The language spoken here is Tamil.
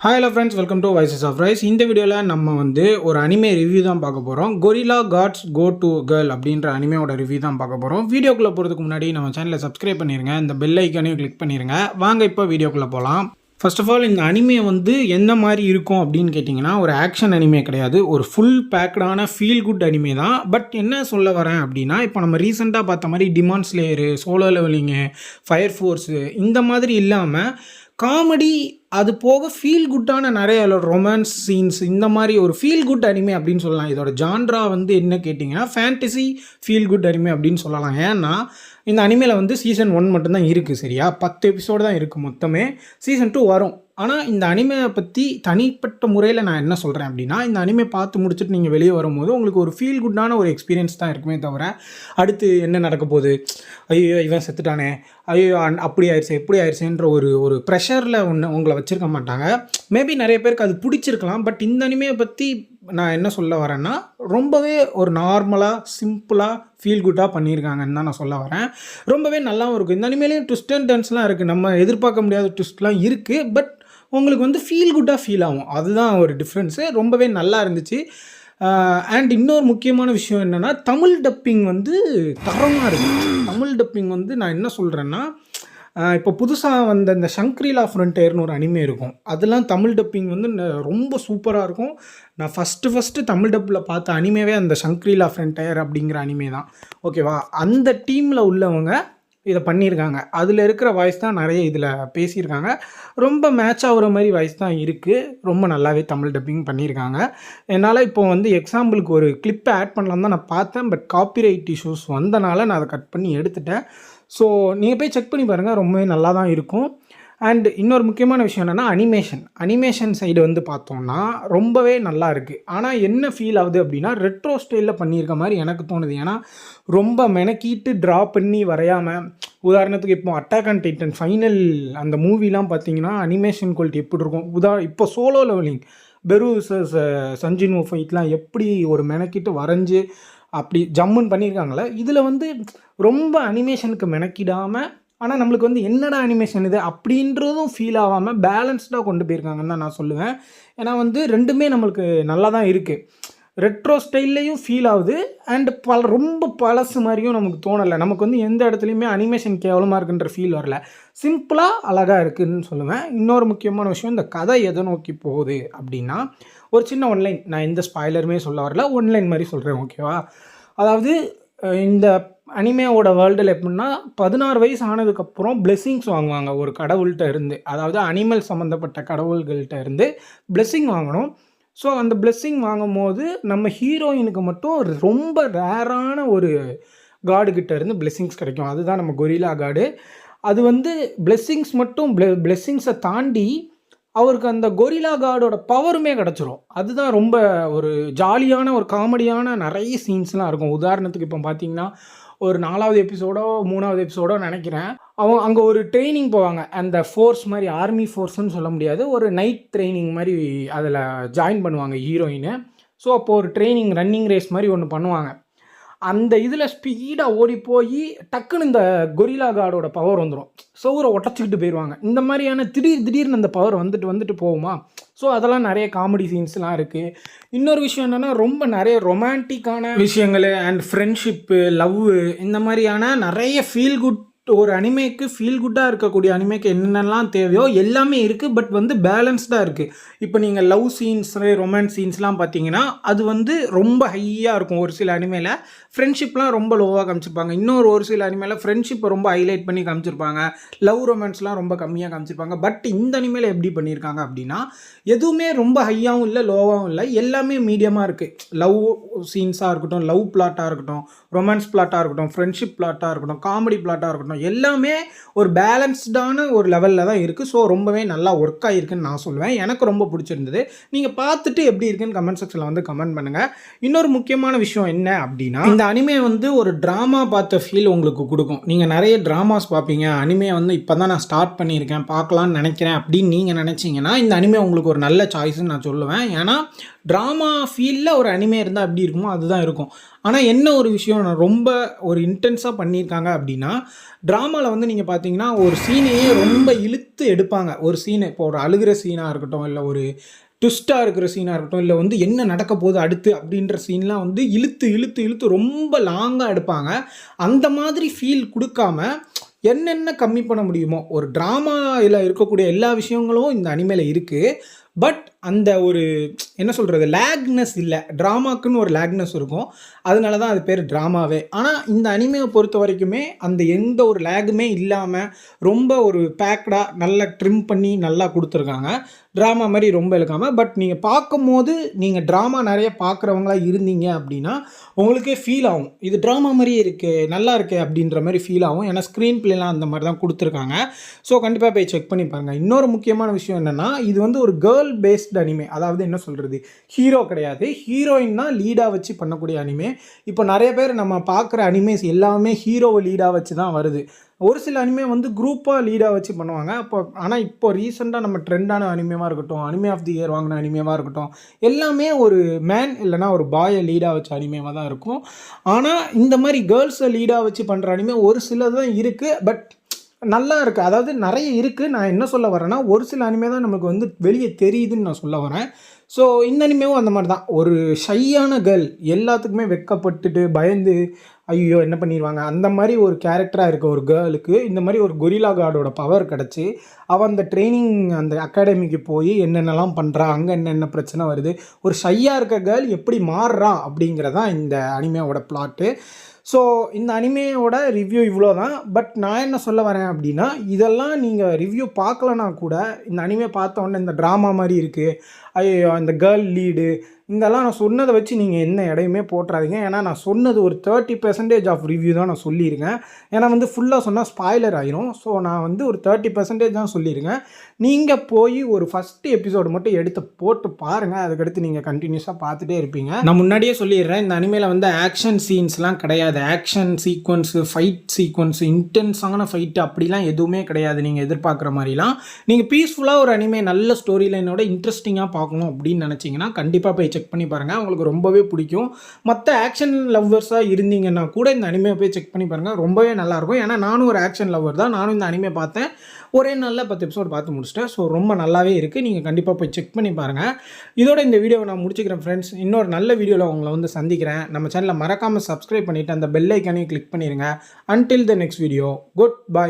Hi hello friends, welcome to voices of rise. இந்த வீடியோவில் நம்ம ஒரு அனிமே ரிவ்யூ தான் பார்க்க போகிறோம். Gorilla god's go to girl அப்படின்ற அனிமையோட ரிவ்யூ தான் பார்க்க போகிறோம். வீடியோக்குள்ளே போகிறதுக்கு முன்னாடி நம்ம சேனலை சப்ஸ்கிரைப் பண்ணிடுங்க, இந்த பெல் ஐக்கானையும் கிளிக் பண்ணிடுங்க. வாங்க இப்போ வீடியோக்குள்ளே போகலாம். ஃபர்ஸ்ட் ஆஃப் ஆல், இந்த அனிமே என்ன மாதிரி இருக்கும் அப்படின்னு கேட்டிங்கன்னா, ஒரு ஆக்ஷன் அனிமே கிடையாது, ஒரு ஃபுல் பேக்கடான ஃபீல் குட் அனிமே தான். பட் என்ன சொல்ல வரேன் அப்படின்னா, இப்போ நம்ம ரீசெண்டாக பார்த்த மாதிரி டிமான் ஸ்லேயரு, சோலோ லெவலிங்கு, ஃபயர் ஃபோர்ஸு இந்த மாதிரி இல்லாமல் காமெடி, அது போக ஃபீல் குட்டான நிறைய ரொமான்ஸ் சீன்ஸ், இந்த மாதிரி ஒரு ஃபீல் குட் அனிமே அப்படின்னு சொல்லலாம். இதோட ஜான்ரா என்ன கேட்டிங்கன்னா ஃபேண்டசி ஃபீல் குட் அனிமே அப்படின்னு சொல்லலாம். ஏன்னா இந்த அனிமேல சீசன் 1 மட்டும்தான் இருக்குது, சரியா? 10 எபிசோடு தான் இருக்குது மொத்தமே. சீசன் 2 வரும். ஆனால் இந்த அனிமையை பற்றி தனிப்பட்ட முறையில் நான் என்ன சொல்கிறேன் அப்படின்னா, இந்த அனிமே பார்த்து முடிச்சுட்டு நீங்கள் வெளியே வரும்போது உங்களுக்கு ஒரு ஃபீல் குட்டான ஒரு எக்ஸ்பீரியன்ஸ் தான் இருக்குமே தவிர, அடுத்து என்ன நடக்க போகுது, ஐயோ இவன் செத்துட்டானே, ஐயோ அப்படி ஆயிடுச்சு எப்படி ஆயிடுச்சுன்ற ஒரு ப்ரெஷரில் உங்களை வச்சுருக்க மாட்டாங்க. மேபி நிறைய பேருக்கு அது பிடிச்சிருக்கலாம். பட் இந்த அனிமையை பற்றி நான் என்ன சொல்ல வரேன்னா, ரொம்பவே ஒரு நார்மலாக சிம்பிளாக ஃபீல் குட்டாக பண்ணியிருக்காங்கன்னு தான் நான் சொல்ல வரேன். ரொம்பவே நல்லாவும் இருக்குது. இந்த அனிமேலேயும் ட்விஸ்ட் அண்ட் டர்ன்ஸ்லாம் இருக்குது, நம்ம எதிர்பார்க்க முடியாத ட்விஸ்ட்லாம் இருக்குது. பட் உங்களுக்கு ஃபீல் குட்டாக ஃபீல் ஆகும், அதுதான் ஒரு டிஃப்ரென்ஸு. ரொம்பவே நல்லா இருந்துச்சு. அண்ட் இன்னொரு முக்கியமான விஷயம் என்னென்னா, தமிழ் டப்பிங் தரமாக இருக்குது. தமிழ் டப்பிங் நான் என்ன சொல்கிறேன்னா, இப்போ புதுசாக வந்த இந்த ஷங்க்ரீலா ஃப்ரண்டேர்னு ஒரு அனிமே இருக்கும், அதெல்லாம் தமிழ் டப்பிங் ரொம்ப சூப்பராக இருக்கும். நான் ஃபஸ்ட்டு தமிழ் டப்பில் பார்த்த அனிமேவே அந்த ஷங்க்ரீலா ஃப்ரண்டேர் அப்படிங்கிற அனிமே தான், ஓகேவா? அந்த டீமில் உள்ளவங்க இதை பண்ணியிருக்காங்க. அதில் இருக்கிற வாய்ஸ் தான் நிறைய இதில் பேசியிருக்காங்க. ரொம்ப மேட்ச் ஆகிற மாதிரி வாய்ஸ் தான் இருக்குது. ரொம்ப நல்லாவே தமிழ் டப்பிங் பண்ணியிருக்காங்க. என்னால் இப்போ எக்ஸாம்பிளுக்கு ஒரு கிளிப்பை ஆட் பண்ணலாம் தான் நான் பார்த்தேன். பட் காப்பிரைட் இஷ்யூஸ் வந்தனால நான் அதை கட் பண்ணி எடுத்துட்டேன். ஸோ நீங்கள் போய் செக் பண்ணி பாருங்கள், ரொம்பவே நல்லா தான் இருக்கும். அண்ட் இன்னொரு முக்கியமான விஷயம் என்னென்னா, அனிமேஷன் சைடு பார்த்தோம்னா ரொம்பவே நல்லா இருக்குது. ஆனால் என்ன ஃபீல் ஆகுது அப்படின்னா, ரெட்ரோ ஸ்டைலில் பண்ணியிருக்க மாதிரி எனக்கு தோணுது. ஏன்னா ரொம்ப மெனக்கிட்டு ட்ரா பண்ணி வரையாமல், உதாரணத்துக்கு இப்போ அட்டாக் ஆன் டைட்டன் ஃபைனல் அந்த மூவிலாம் பார்த்தீங்கன்னா அனிமேஷன் குவாலிட்டி எப்படி இருக்கும், இப்போ சோலோ லெவலிங் பெரு சஞ்சின் ஃபைட்லாம் எப்படி ஒரு மெனக்கிட்டு வரைஞ்சி அப்படி ஜம்முன்னு பண்ணியிருக்காங்களே, இதில் ரொம்ப அனிமேஷனுக்கு மெனக்கிடாமல், ஆனால் நம்மளுக்கு என்னடா அனிமேஷன் இது அப்படின்றதும் ஃபீல் ஆகாமல் பேலன்ஸ்டாக கொண்டு போயிருக்காங்கன்னு தான் நான் சொல்லுவேன். ஏன்னா ரெண்டுமே நம்மளுக்கு நல்லா தான் இருக்குது. ரெட்ரோ ஸ்டைல்லையும் ஃபீல் ஆகுது, அண்ட் ரொம்ப பழசு மாதிரியும் நமக்கு தோணலை. நமக்கு எந்த இடத்துலையுமே அனிமேஷன் கேவலமாக இருக்குன்ற ஃபீல் வரல, சிம்பிளாக அழகாக இருக்குதுன்னு சொல்லுவேன். இன்னொரு முக்கியமான விஷயம், இந்த கதை எதை நோக்கி போகுது அப்படின்னா, ஒரு சின்ன ஒன்லைன், நான் எந்த ஸ்பாய்லருமே சொல்ல வரல, ஒன்லைன் மாதிரி சொல்கிறேன், ஓகேவா? அதாவது இந்த அனிமேவோட வேர்ல்டில் எப்படின்னா, 16 வயசு ஆனதுக்கப்புறம் பிளெஸ்ஸிங்ஸ் வாங்குவாங்க ஒரு கடவுள்கிட்ட இருந்து. அதாவது அனிமல் சம்மந்தப்பட்ட கடவுள்கள்கிட்ட இருந்து பிளெஸ்ஸிங் வாங்கணும். ஸோ அந்த பிளெஸ்ஸிங் வாங்கும் போது நம்ம ஹீரோயினுக்கு மட்டும் ரொம்ப ரேரான ஒரு காடுகிட்ட இருந்து பிளெஸ்ஸிங்ஸ் கிடைக்கும். அதுதான் நம்ம கொரில்லா காடு. அது பிளெஸ்ஸிங்ஸ் மட்டும் பிளெஸ்ஸிங்ஸை தாண்டி அவருக்கு அந்த கொரில்லா காடோட பவருமே கிடச்சிரும். அதுதான் ரொம்ப ஒரு ஜாலியான ஒரு காமெடியான நிறைய சீன்ஸ்லாம் இருக்கும். உதாரணத்துக்கு இப்போ பார்த்தீங்கன்னா, ஒரு 4வது எபிசோடோ 3வது எபிசோடோ நினைக்கிறேன், அவங்க அங்கே ஒரு ட்ரைனிங் போவாங்க. அந்த ஃபோர்ஸ் மாதிரி, ஆர்மி ஃபோர்ஸ்ன்னு சொல்ல முடியாது, ஒரு நைட் ட்ரைனிங் மாதிரி அதில் ஜாயின் பண்ணுவாங்க ஹீரோயின். ஸோ அப்போது ஒரு ட்ரைனிங் ரன்னிங் ரேஸ் மாதிரி ஒன்று பண்ணுவாங்க. அந்த இதில் ஸ்பீடாக ஓடி போய் டக்குன்னு இந்த கொரில்லா காடோட பவர் வந்துடும், சவுரை ஒட்டச்சிக்கிட்டு போயிடுவாங்க. இந்த மாதிரியான திடீர்னு அந்த பவர் வந்துட்டு போகுமா? ஸோ அதெல்லாம் நிறைய காமெடி சீன்ஸ்லாம் இருக்குது. இன்னொரு விஷயம் என்னென்னா, ரொம்ப நிறைய ரொமான்டிக்கான விஷயங்கள் அண்ட் ஃப்ரெண்ட்ஷிப்பு, லவ், இந்த மாதிரியான நிறைய ஃபீல் குட், ஒரு அனிமேக்கு ஃபீல் குட்டாக இருக்கக்கூடிய அனிமேக்கு என்னென்னலாம் தேவையோ எல்லாமே இருக்குது. பட் பேலன்ஸ்டாக இருக்குது. இப்போ நீங்கள் லவ் சீன்ஸ், ரொமான்ஸ் சீன்ஸ்லாம் பார்த்தீங்கன்னா அது ரொம்ப ஹையாக இருக்கும். ஒரு சில அனிமேல ஃப்ரெண்ட்ஷிப்லாம் ரொம்ப லோவாக காமிச்சிருப்பாங்க. ஒரு சில அனிமேல ஃப்ரெண்ட்ஷிப்பை ரொம்ப ஹைலைட் பண்ணி காமிச்சிருப்பாங்க. லவ் ரொமான்ஸ்லாம் ரொம்ப கம்மியாக காமிச்சிருப்பாங்க. பட் இந்த அனிமேல எப்படி பண்ணியிருக்காங்க அப்படின்னா, எதுவுமே ரொம்ப ஹையாகவும் இல்லை லோவாகவும் இல்லை, எல்லாமே மீடியமாக இருக்குது. லவ் சீன்ஸாக இருக்கட்டும், லவ் பிளாட்டாக இருக்கட்டும், ரொமான்ஸ் பிளாட்டாக இருக்கட்டும், ஃப்ரெண்ட்ஷிப் பிளாட்டாக இருக்கட்டும், காமெடி பிளாட்டாக இருக்கட்டும், எல்லாமே ஒரு பேலன்ஸ்டான ஒரு லெவலில் தான் இருக்குது. ஸோ ரொம்பவே நல்லா ஒர்க் ஆகிருக்குன்னு நான் சொல்லுவேன். எனக்கு ரொம்ப பிடிச்சிருந்தது. நீங்கள் பார்த்துட்டு எப்படி இருக்குன்னு கமெண்ட் செக்ஷனில் கமெண்ட் பண்ணுங்கள். இன்னொரு முக்கியமான விஷயம் என்ன அப்படின்னா, இந்த அனிமே ஒரு ட்ராமா பார்த்த ஃபீல் உங்களுக்கு கொடுக்கும். நீங்கள் நிறைய ட்ராமாஸ் பார்ப்பீங்க, அனிமே இப்போ தான் நான் ஸ்டார்ட் பண்ணியிருக்கேன், பார்க்கலான்னு நினைக்கிறேன் அப்படின்னு நீங்கள் நினச்சிங்கன்னா, இந்த அனிமே உங்களுக்கு ஒரு நல்ல சாய்ஸ்ன்னு நான் சொல்லுவேன். ஏன்னா ட்ராமா ஃபீலில் ஒரு அனிமே இருந்தால் எப்படி இருக்குமோ அதுதான் இருக்கும். ஆனால் என்ன ஒரு விஷயம் நான் ரொம்ப ஒரு இன்டென்ஸாக பண்ணியிருக்காங்க அப்படின்னா, ட்ராமாவில் வந்து நீங்கள் பார்த்தீங்கன்னா ஒரு சீனையே ரொம்ப இழுத்து எடுப்பாங்க. ஒரு சீனு இப்போ ஒரு அழுகிற சீனாக இருக்கட்டும், இல்லை ஒரு ட்விஸ்ட்டாக இருக்கிற சீனாக இருக்கட்டும், இல்லை வந்து என்ன நடக்க போகுது அடுத்து அப்படின்ற சீன்லாம் வந்து இழுத்து இழுத்து இழுத்து ரொம்ப லாங்காக எடுப்பாங்க. அந்த மாதிரி ஃபீல் கொடுக்காம என்னென்ன கம்மி பண்ண முடியுமோ, ஒரு ட்ராமாவில் இருக்கக்கூடிய எல்லா விஷயங்களும் இந்த அனிமேல இருக்குது. பட் அந்த ஒரு என்ன சொல்கிறது, லேக்னஸ் இல்லை. ட்ராமாக்குன்னு ஒரு லேக்னஸ் இருக்கும். அதனால தான் அது பேர் ட்ராமாவே. ஆனால் இந்த அனிமேவை பொறுத்த வரைக்குமே அந்த எந்த ஒரு லேகுமே இல்லாமல் ரொம்ப ஒரு பேக்டாக நல்லா ட்ரிம் பண்ணி நல்லா கொடுத்துருக்காங்க. ட்ராமா மாதிரி ரொம்ப இழுக்காமல். பட் நீங்கள் பார்க்கும்போது நீங்கள் ட்ராமா நிறைய பார்க்குறவங்களா இருந்தீங்க அப்படின்னா உங்களுக்கே ஃபீல் ஆகும், இது ட்ராமா மாதிரியே இருக்குது, நல்லா இருக்குது அப்படின்ற மாதிரி ஃபீல் ஆகும். ஏன்னா ஸ்க்ரீன் பிளேலாம் அந்த மாதிரி தான் கொடுத்துருக்காங்க. ஸோ கண்டிப்பாக போய் செக் பண்ணி பாருங்கள். இன்னொரு முக்கியமான விஷயம் என்னென்னா, இது வந்து ஒரு கேர்ள் பேஸ்ட் அனிமே. அதாவது என்ன சொல்கிறது, ஹீரோ கிடையாது, ஹீரோயின் தான் லீடாக வச்சு பண்ணக்கூடிய அனிமே. இப்போ நிறைய பேர் நம்ம பார்க்குற அனிமேஸ் எல்லாமே ஹீரோவை லீடாக வச்சு தான் வருது. ஒரு சில அனிமே வந்து குரூப்பாக லீடாக வச்சு பண்ணுவாங்க. அப்போ ஆனால் இப்போ ரீசெண்டாக நம்ம ட்ரெண்டான அனிமேவாக இருக்கட்டும், அனிமே ஆஃப் தி இயர் வாங்கின அனிமேவாக இருக்கட்டும், எல்லாமே ஒரு மேன் இல்லைனா ஒரு பாயை லீடாக வச்ச அனிமேவாக தான் இருக்கும். ஆனால் இந்த மாதிரி கேர்ள்ஸை லீடாக வச்சு பண்ணுற அனிமே ஒரு சிலது தான் இருக்குது. பட் நல்லா இருக்குது. அதாவது நிறைய இருக்குது. நான் என்ன சொல்ல வரேன்னா, ஒரு சில அனிமே தான் நமக்கு வந்து வெளியே தெரியுதுன்னு நான் சொல்ல வரேன். ஸோ இந்த அனிமேவும் அந்த மாதிரி தான். ஒரு ஷையான கேர்ள், எல்லாத்துக்குமே வெட்கப்பட்டுட்டு பயந்து ஐயோ என்ன பண்ணிடுவாங்க அந்த மாதிரி ஒரு கேரக்டராக இருக்க ஒரு கேர்ளுக்கு இந்த மாதிரி ஒரு கொரில்லா கார்டோட பவர் கிடச்சி அவன் அந்த ட்ரைனிங் அந்த அகாடமிக்கு போய் என்னென்னலாம் பண்ணுறா, அங்கே என்னென்ன பிரச்சனை வருது, ஒரு ஷையாக இருக்க கேர்ள் எப்படி மாறுறான் அப்படிங்கிறதான் இந்த அனிமேவோட பிளாட்டு. ஸோ இந்த அனிமேயோட ரிவ்யூ இவ்வளோ தான். பட் நான் என்ன சொல்ல வரேன் அப்படின்னா, இதெல்லாம் நீங்கள் ரிவ்யூ பார்க்கலனா கூட இந்த அனிமே பார்த்த உடனே இந்த ட்ராமா மாதிரி இருக்குது, ஐயோ இந்த கேர்ள் லீடு, இதெல்லாம் நான் சொன்னதை வச்சு நீங்கள் என்ன எடையுமே போட்டுறாதீங்க. ஏன்னா நான் சொன்னது ஒரு 30% ஆஃப் ரிவ்யூ தான் நான் சொல்லியிருக்கேன். ஏன்னா வந்து ஃபுல்லாக சொன்னால் ஸ்பாய்லர் ஆயிரும். ஸோ நான் வந்து ஒரு 30% தான் சொல்லியிருக்கேன். நீங்கள் போய் ஒரு ஃபஸ்ட்டு எபிசோடு மட்டும் எடுத்து போட்டு பாருங்கள். அதுக்கடுத்து நீங்கள் கண்டினியூஸாக பார்த்துட்டே இருப்பீங்க. நான் முன்னாடியே சொல்லிடுறேன், இந்த அனிமேல வந்து ஆக்ஷன் சீன்ஸ்லாம் கிடையாது. ஆக்ஷன் சீக்வன்ஸு, ஃபைட் சீக்வன்ஸு, இன்டென்ஸான ஃபைட்டு அப்படிலாம் எதுவுமே கிடையாது. நீங்கள் எதிர்பார்க்குற மாதிரிலாம் நீங்கள் பீஸ்ஃபுல்லாக ஒரு அனிமே நல்ல ஸ்டோரி லைனோட இன்ட்ரெஸ்டிங்காக பார்க்கணும் அப்படின்னு நினச்சிங்கன்னா கண்டிப்பாக போய் செக் பண்ணி பாருங்கள். உங்களுக்கு ரொம்பவே பிடிக்கும். மற்ற ஆக்ஷன் லவ்வர்ஸாக இருந்தீங்கன்னா கூட இந்த அனிமே போய் செக் பண்ணி பாருங்கள். ரொம்பவே நல்லாயிருக்கும். ஏன்னா நானும் ஒரு ஆக்ஷன் லவ்வர் தான். நானும் இந்த அனிமே பார்த்தேன். ஒரே நாளில் 10 எபிசோட் பார்த்து முடிச்சிட்டேன். ஸோ ரொம்ப நல்லாவே இருக்குது. நீங்கள் கண்டிப்பாக போய் செக் பண்ணி பாருங்கள். இதோட இந்த வீடியோவை நான் முடிச்சுக்கிறேன் ஃப்ரெண்ட்ஸ். இன்னொரு நல்ல வீடியோவில் உங்களை வந்து சந்திக்கிறேன். நம்ம சேனலை மறக்காமல் சப்ஸ்கிரைப் பண்ணிவிட்டு அந்த பெல் ஐக்கானையும் கிளிக் பண்ணிடுங்க. Until the next video, good bye.